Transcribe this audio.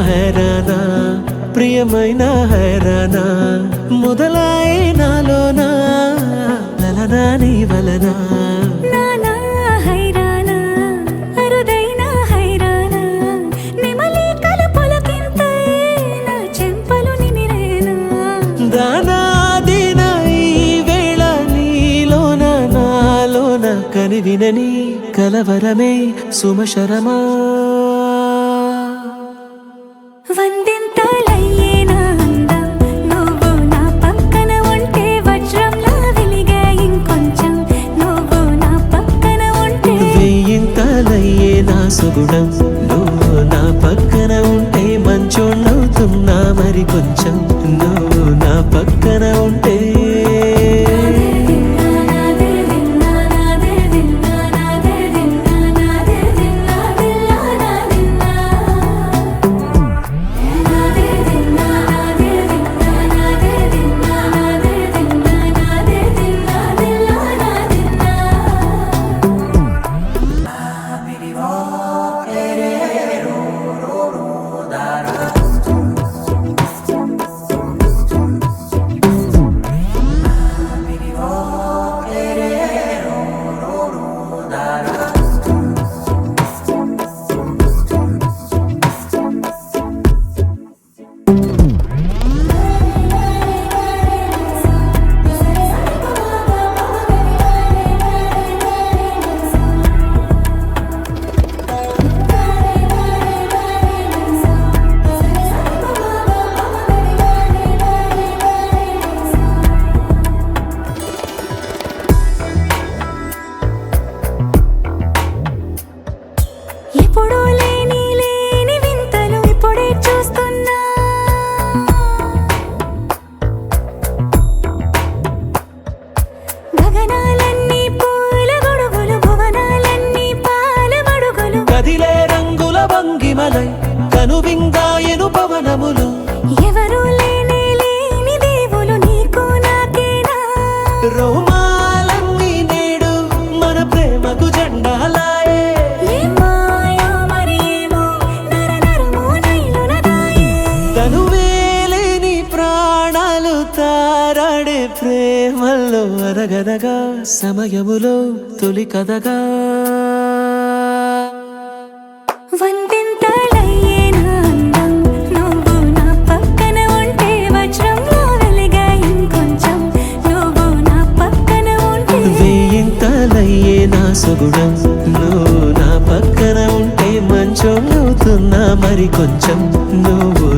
హైరానా ప్రియమైన హైరానా మొదలాయే నాలోనా లలనా నీ వలనా నానా హైరానా అరుదైన హైరానా నిమలి కలుపులకింతై నా చెంపలు నిమిరేనా దానాదిన ఈ వేళ నీలోన నాలోన కనివినని కలవరమే సుమశరమా వందింతలయ్యే నా అందం నువ్వు నా పక్కన ఉంటే వజ్రంలా వెలిగే ఇంకొంచెం నువ్వు నా పక్కన ఉంటే వెయ్యింతలయ్యే నా సుగుణం నువ్వు నా పక్కన ఉంటే మంచోళ్ళవుతున్నా మరి కొంచెం నువ్వు నా పక్కన ఉంటే ఎప్పుడూ లేని లేని వింతలు ఇప్పుడే చూస్తున్నా గగనాలన్నీ పూల గొడుగులు భువనాలన్నీ పాల మడుగులు కదిలే రంగుల భంగిమలై కనువిందాయను పవనములు ఎవరూ లేని లేని దేవులు నీకు నాకేనా రోమాలన్నీ నేడు మన ప్రేమకు జెండాలాయే ఏ మాయో మరి ఏమో నరనరమో నైలున దాయే తనువేలేని ప్రాణాలు తారాడే ప్రేమల్లో అనగనగా సమయములో తొలి కథగా వందింతలయ్యే నా అందం నువ్వు నా పక్కన ఉంటే వజ్రంలా వెలిగే ఇంకొంచెం నువ్వు నా పక్కన ఉంటే వెయ్యింతలయ్యే నా సుగుణం నువ్వు నా పక్కన ఉంటే మంచోళ్ళవుతున్నా మరి కొంచెం నువ్వు